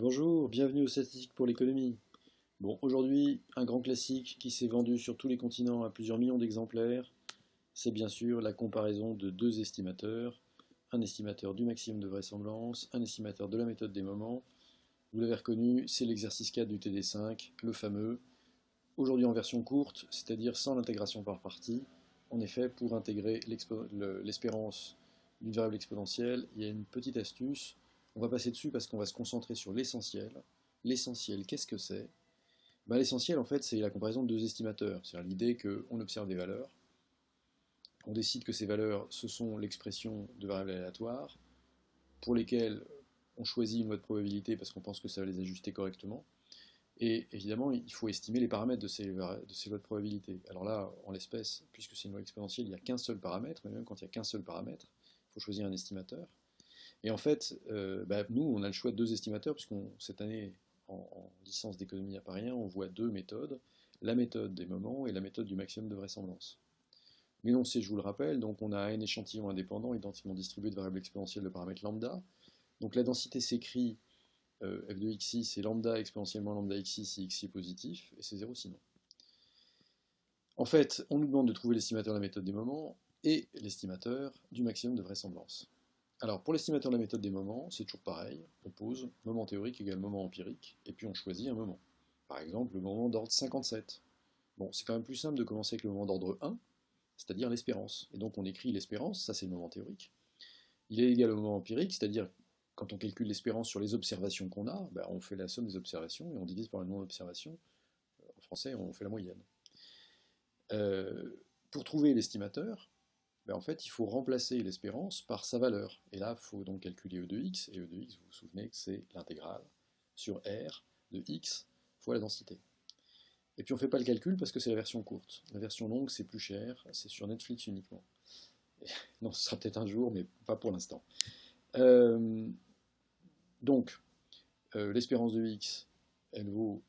Bonjour, bienvenue aux statistiques pour l'économie. Bon, aujourd'hui, un grand classique qui s'est vendu sur tous les continents à plusieurs millions d'exemplaires, c'est bien sûr la comparaison de deux estimateurs, un estimateur du maximum de vraisemblance, un estimateur de la méthode des moments. Vous l'avez reconnu, c'est l'exercice 4 du TD5, le fameux. Aujourd'hui en version courte, c'est-à-dire sans l'intégration par partie. En effet, pour intégrer l'espérance d'une variable exponentielle, il y a une petite astuce. On va passer dessus parce qu'on va se concentrer sur l'essentiel. L'essentiel, qu'est-ce que c'est? L'essentiel, en fait, c'est la comparaison de deux estimateurs. C'est-à-dire l'idée qu'on observe des valeurs, on décide que ces valeurs, ce sont l'expression de variables aléatoires, pour lesquelles on choisit une loi de probabilité parce qu'on pense que ça va les ajuster correctement. Et évidemment, il faut estimer les paramètres de ces lois de probabilité. Alors là, en l'espèce, puisque c'est une loi exponentielle, il n'y a qu'un seul paramètre, mais même quand il n'y a qu'un seul paramètre, il faut choisir un estimateur. Et en fait, nous, on a le choix de deux estimateurs, puisqu'on cette année, en licence d'économie à Paris 1, on voit deux méthodes, la méthode des moments et la méthode du maximum de vraisemblance. L'énoncé, je vous le rappelle, donc on a un échantillon indépendant identiquement distribué de variables exponentielles de paramètres lambda. Donc la densité s'écrit f de xi, c'est lambda exponentiellement lambda xi si xi est positif, et c'est 0 sinon. En fait, on nous demande de trouver l'estimateur de la méthode des moments et l'estimateur du maximum de vraisemblance. Alors, pour l'estimateur de la méthode des moments, c'est toujours pareil. On pose moment théorique égale moment empirique, et puis on choisit un moment. Par exemple, le moment d'ordre 57. Bon, c'est quand même plus simple de commencer avec le moment d'ordre 1, c'est-à-dire l'espérance. Et donc on écrit l'espérance, ça c'est le moment théorique. Il est égal au moment empirique, c'est-à-dire quand on calcule l'espérance sur les observations qu'on a, on fait la somme des observations et on divise par le nombre d'observations. En français, on fait la moyenne. Pour trouver l'estimateur, en fait, il faut remplacer l'espérance par sa valeur. Et là, il faut donc calculer E de x, et E de x, vous vous souvenez que c'est l'intégrale sur R de x fois la densité. Et puis on ne fait pas le calcul parce que c'est la version courte. La version longue, c'est plus cher, c'est sur Netflix uniquement. Non, ce sera peut-être un jour, mais pas pour l'instant. Donc, l'espérance de x, elle vaut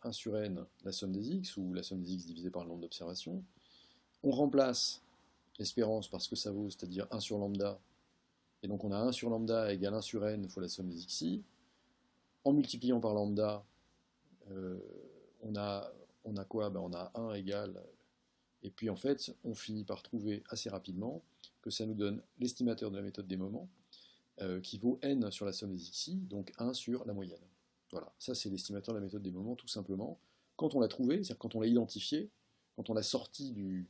1 sur n, la somme des x, ou la somme des x divisée par le nombre d'observations. On remplace l'espérance par ce que ça vaut, c'est-à-dire 1 sur lambda. Et donc on a 1 sur lambda égale 1 sur n fois la somme des xi. En multipliant par lambda, euh, on, a, on a quoi? On a 1 égale. Et puis en fait, on finit par trouver assez rapidement que ça nous donne l'estimateur de la méthode des moments, qui vaut n sur la somme des xi, donc 1 sur la moyenne. Voilà, ça c'est l'estimateur de la méthode des moments, tout simplement. Quand on l'a trouvé, c'est-à-dire quand on l'a identifié, quand on l'a sorti du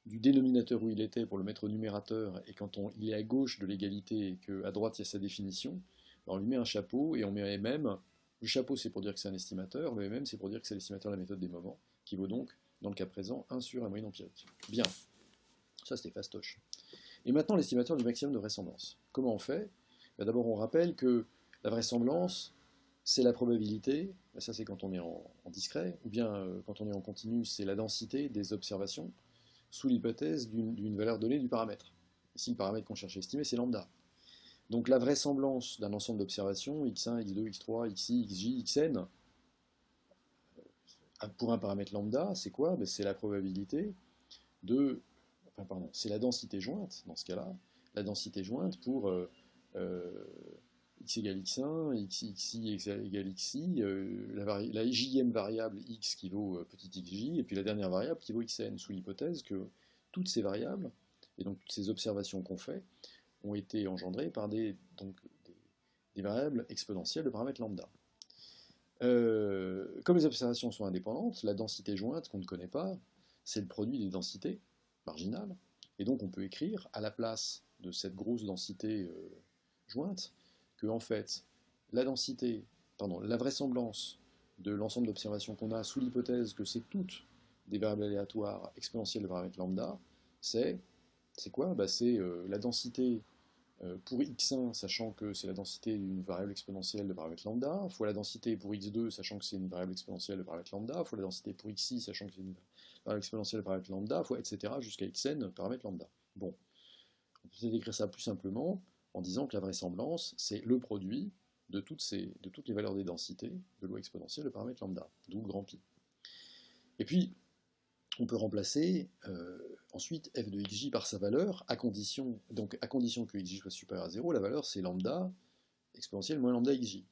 dénominateur où il était pour le mettre au numérateur, et quand il est à gauche de l'égalité et qu'à droite il y a sa définition, on lui met un chapeau et on met MM. Le chapeau c'est pour dire que c'est un estimateur, le MM c'est pour dire que c'est l'estimateur de la méthode des moments, qui vaut donc, dans le cas présent, 1 sur la moyenne empirique. Bien, ça c'était fastoche. Et maintenant l'estimateur du maximum de vraisemblance. Comment on fait? D'abord on rappelle que la vraisemblance, c'est la probabilité, ça c'est quand on est en discret, ou bien quand on est en continu, c'est la densité des observations, sous l'hypothèse d'une valeur donnée du paramètre. Ici, le paramètre qu'on cherche à estimer, c'est lambda. Donc la vraisemblance d'un ensemble d'observations, x1, x2, x3, xi, xj, xn, pour un paramètre lambda, c'est quoi? C'est la probabilité de... Enfin, pardon, c'est la densité jointe, dans ce cas-là, la densité jointe pour euh, x égale x1, xi égale xi, la jème variable x qui vaut petit xj, et puis la dernière variable qui vaut xn, sous l'hypothèse que toutes ces variables, et donc toutes ces observations qu'on fait, ont été engendrées par des variables exponentielles de paramètres lambda. Comme les observations sont indépendantes, la densité jointe qu'on ne connaît pas, c'est le produit des densités marginales, et donc on peut écrire à la place de cette grosse densité jointe que en fait la densité, pardon, la vraisemblance de l'ensemble d'observations qu'on a sous l'hypothèse que c'est toutes des variables aléatoires exponentielles de paramètres lambda, c'est quoi? C'est la densité pour x1, sachant que c'est la densité d'une variable exponentielle de paramètre lambda, fois la densité pour x2, sachant que c'est une variable exponentielle de paramètre lambda, fois la densité pour xi, sachant que c'est une variable exponentielle de paramètre lambda, fois etc. jusqu'à xn paramètre lambda. Bon, on peut peut-être écrire ça plus simplement en disant que la vraisemblance, c'est le produit de toutes les valeurs des densités de loi exponentielle de paramètre lambda, d'où grand pi. Et puis, on peut remplacer ensuite f de xj par sa valeur, à condition que xj soit supérieur à 0, la valeur c'est lambda exponentielle moins lambda xj.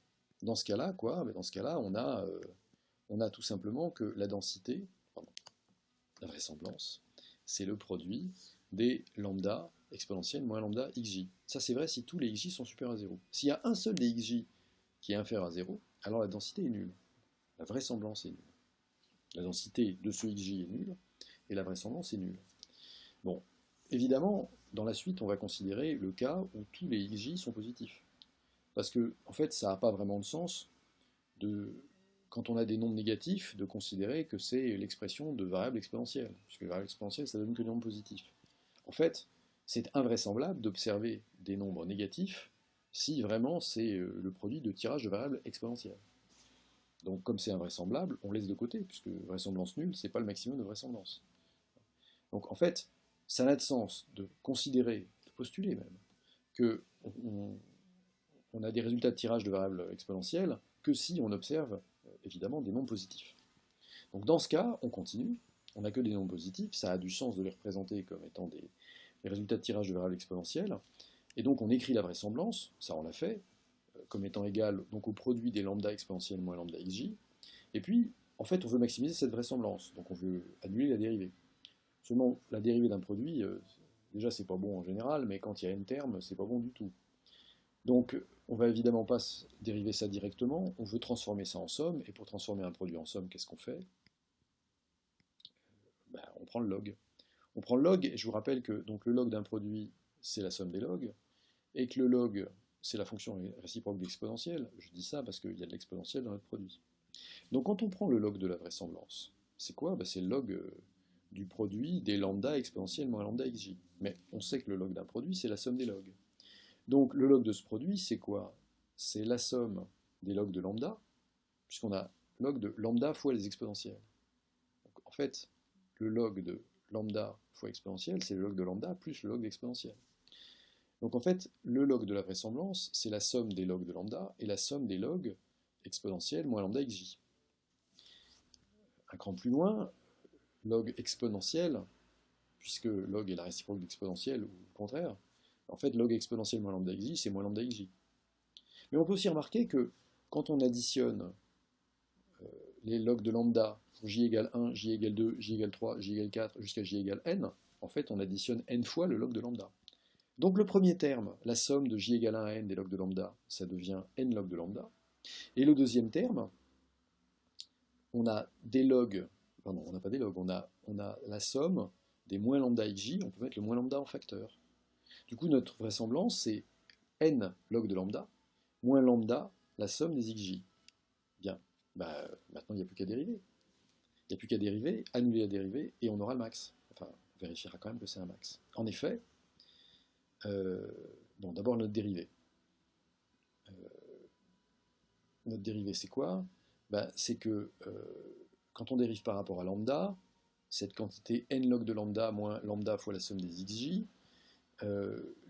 Dans ce cas-là, quoi? Ben, dans ce cas-là, on a tout simplement que la densité, pardon, la vraisemblance, c'est le produit des lambda exponentielle moins lambda xj. Ça c'est vrai si tous les xj sont supérieurs à 0. S'il y a un seul des xj qui est inférieur à 0, alors la densité est nulle. La vraisemblance est nulle. La densité de ce xj est nulle, et la vraisemblance est nulle. Bon, évidemment, dans la suite, on va considérer le cas où tous les xj sont positifs. Parce que, en fait, ça n'a pas vraiment de sens de, quand on a des nombres négatifs, de considérer que c'est l'expression de variables exponentielles. Puisque les variables exponentielles, ça donne que des nombres positifs. En fait, c'est invraisemblable d'observer des nombres négatifs si vraiment c'est le produit de tirage de variables exponentielles. Donc, comme c'est invraisemblable, on laisse de côté, puisque vraisemblance nulle, c'est pas le maximum de vraisemblance. Donc, en fait, ça n'a de sens de considérer, de postuler même, que on a des résultats de tirage de variables exponentielles que si on observe évidemment des nombres positifs. Donc dans ce cas, on continue, on n'a que des nombres positifs, ça a du sens de les représenter comme étant des résultats de tirage de variables exponentielles, et donc on écrit la vraisemblance, ça on l'a fait, comme étant égal donc, au produit des lambda exponentielles moins lambda xj, et puis en fait on veut maximiser cette vraisemblance, donc on veut annuler la dérivée. Seulement la dérivée d'un produit, déjà c'est pas bon en général, mais quand il y a n termes, c'est pas bon du tout. Donc, on va évidemment pas dériver ça directement, on veut transformer ça en somme, et pour transformer un produit en somme, qu'est-ce qu'on fait? Ben, on prend le log. On prend le log, et je vous rappelle que donc, le log d'un produit, c'est la somme des logs, et que le log, c'est la fonction réciproque d'exponentielle. Je dis ça parce qu'il y a de l'exponentielle dans notre produit. Donc, quand on prend le log de la vraisemblance, c'est quoi? Ben, c'est le log du produit des lambda exponentielles moins lambda xj. Mais on sait que le log d'un produit, c'est la somme des logs. Donc le log de ce produit, c'est quoi? C'est la somme des logs de lambda, puisqu'on a log de lambda fois les exponentielles. Donc, en fait, le log de lambda fois exponentielle, c'est le log de lambda plus le log d'exponentielle. Donc en fait, le log de la vraisemblance, c'est la somme des logs de lambda et la somme des logs exponentielles moins lambda xj. Un cran plus loin, log exponentiel, puisque log est la réciproque d'exponentielle ou le contraire, en fait, log exponentielle moins lambda xj, c'est moins lambda xj. Mais on peut aussi remarquer que quand on additionne les logs de lambda pour j égale 1, j égale 2, j égale 3, j égale 4 jusqu'à j égale n, en fait on additionne n fois le log de lambda. Donc le premier terme, la somme de j égale 1 à n des logs de lambda, ça devient n log de lambda. Et le deuxième terme, on a des logs, pardon, on n'a pas des logs, on a la somme des moins lambda xj, on peut mettre le moins lambda en facteur. Du coup, notre vraisemblance, c'est n log de lambda, moins lambda, la somme des xj. Bien, bah, maintenant il n'y a plus qu'à dériver. Il n'y a plus qu'à dériver, annuler la dérivée, et on aura le max. Enfin, on vérifiera quand même que c'est un max. En effet, bon, d'abord notre dérivée. Notre dérivée, c'est quoi? Bah, c'est que quand on dérive par rapport à lambda, cette quantité n log de lambda moins lambda fois la somme des xj,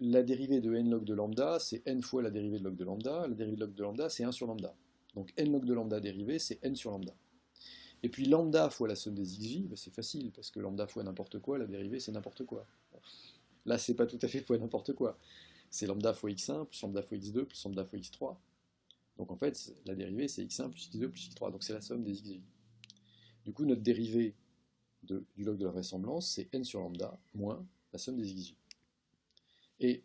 la dérivée de n log de lambda, c'est n fois la dérivée de log de lambda. La dérivée de log de lambda, c'est 1 sur lambda. Donc n log de lambda dérivée, c'est n sur lambda. Et puis lambda fois la somme des xj, ben c'est facile, parce que lambda fois n'importe quoi, la dérivée, c'est n'importe quoi. Là, c'est pas tout à fait fois n'importe quoi. C'est lambda fois x1, plus lambda fois x2, plus lambda fois x3. Donc en fait, la dérivée, c'est x1 plus x2 plus x3. Donc c'est la somme des xj. Du coup, notre dérivée du log de la vraisemblance, c'est n sur lambda moins la somme des xj. Et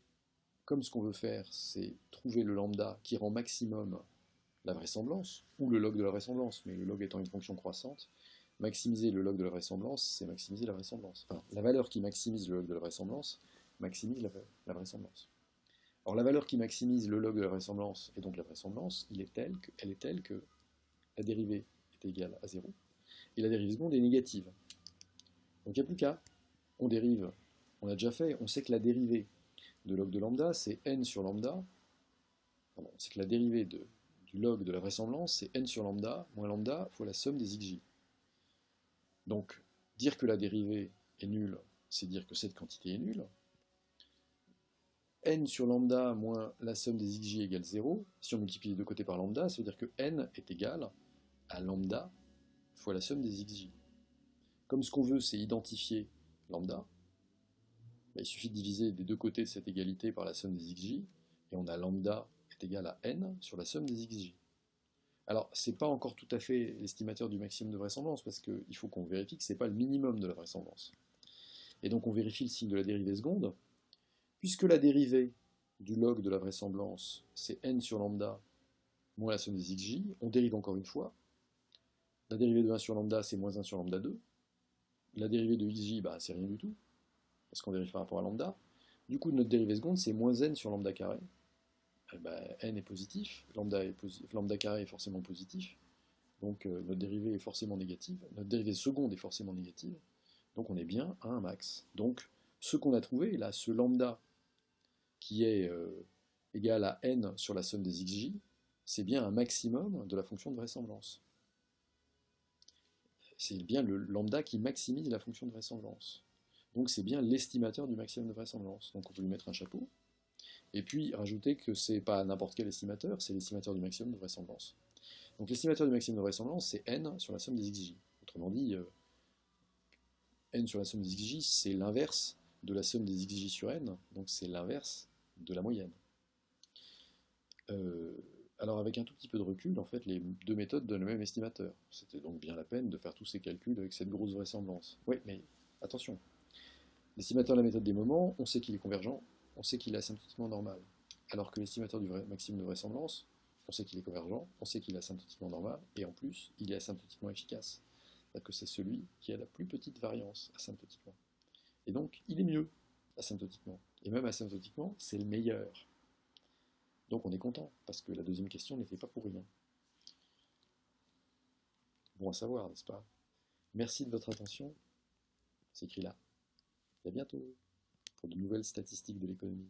comme ce qu'on veut faire, c'est trouver le lambda qui rend maximum la vraisemblance, ou le log de la vraisemblance, mais le log étant une fonction croissante, maximiser le log de la vraisemblance, c'est maximiser la vraisemblance. Enfin, la valeur qui maximise le log de la vraisemblance maximise la vraisemblance. Alors la valeur qui maximise le log de la vraisemblance, et donc la vraisemblance, elle est telle que la dérivée est égale à 0, et la dérivée seconde est négative. Donc il n'y a plus qu'à, on dérive, on a déjà fait, on sait que la dérivée de log de lambda, c'est n sur lambda, pardon, c'est que la dérivée du log de la vraisemblance, c'est n sur lambda moins lambda fois la somme des xj. Donc, dire que la dérivée est nulle, c'est dire que cette quantité est nulle. N sur lambda moins la somme des xj égale 0. Si on multiplie les deux côtés par lambda, ça veut dire que n est égal à lambda fois la somme des xj. Comme ce qu'on veut, c'est identifier lambda, il suffit de diviser des deux côtés de cette égalité par la somme des xj, et on a lambda est égal à n sur la somme des xj. Alors, ce n'est pas encore tout à fait l'estimateur du maximum de vraisemblance, parce qu'il faut qu'on vérifie que ce n'est pas le minimum de la vraisemblance. Et donc on vérifie le signe de la dérivée seconde. Puisque la dérivée du log de la vraisemblance, c'est n sur lambda moins la somme des xj, on dérive encore une fois. La dérivée de 1 sur lambda, c'est moins 1 sur lambda 2. La dérivée de xj, bah, c'est rien du tout, parce qu'on dérive par rapport à lambda. Du coup, notre dérivée seconde, c'est moins n sur lambda carré. Bah, n est positif, lambda carré est forcément positif, donc notre dérivée est forcément négative, notre dérivée seconde est forcément négative, donc on est bien à un max. Donc ce qu'on a trouvé, là, ce lambda qui est égal à n sur la somme des xj, c'est bien un maximum de la fonction de vraisemblance. C'est bien le lambda qui maximise la fonction de vraisemblance. Donc c'est bien l'estimateur du maximum de vraisemblance. Donc on peut lui mettre un chapeau, et puis rajouter que c'est pas n'importe quel estimateur, c'est l'estimateur du maximum de vraisemblance. Donc l'estimateur du maximum de vraisemblance, c'est n sur la somme des xj. Autrement dit, n sur la somme des xj, c'est l'inverse de la somme des xj sur n, donc c'est l'inverse de la moyenne. Alors avec un tout petit peu de recul, en fait, les deux méthodes donnent le même estimateur. C'était donc bien la peine de faire tous ces calculs avec cette grosse vraisemblance. Oui, mais attention, l'estimateur de la méthode des moments, on sait qu'il est convergent, on sait qu'il est asymptotiquement normal. Alors que l'estimateur du maximum de vraisemblance, on sait qu'il est convergent, on sait qu'il est asymptotiquement normal, et en plus, il est asymptotiquement efficace. C'est-à-dire que c'est celui qui a la plus petite variance asymptotiquement. Et donc, il est mieux asymptotiquement. Et même asymptotiquement, c'est le meilleur. Donc on est content, parce que la deuxième question n'était pas pour rien. Bon à savoir, n'est-ce pas? Merci de votre attention. C'est écrit là. Et à bientôt pour de nouvelles statistiques de l'économie.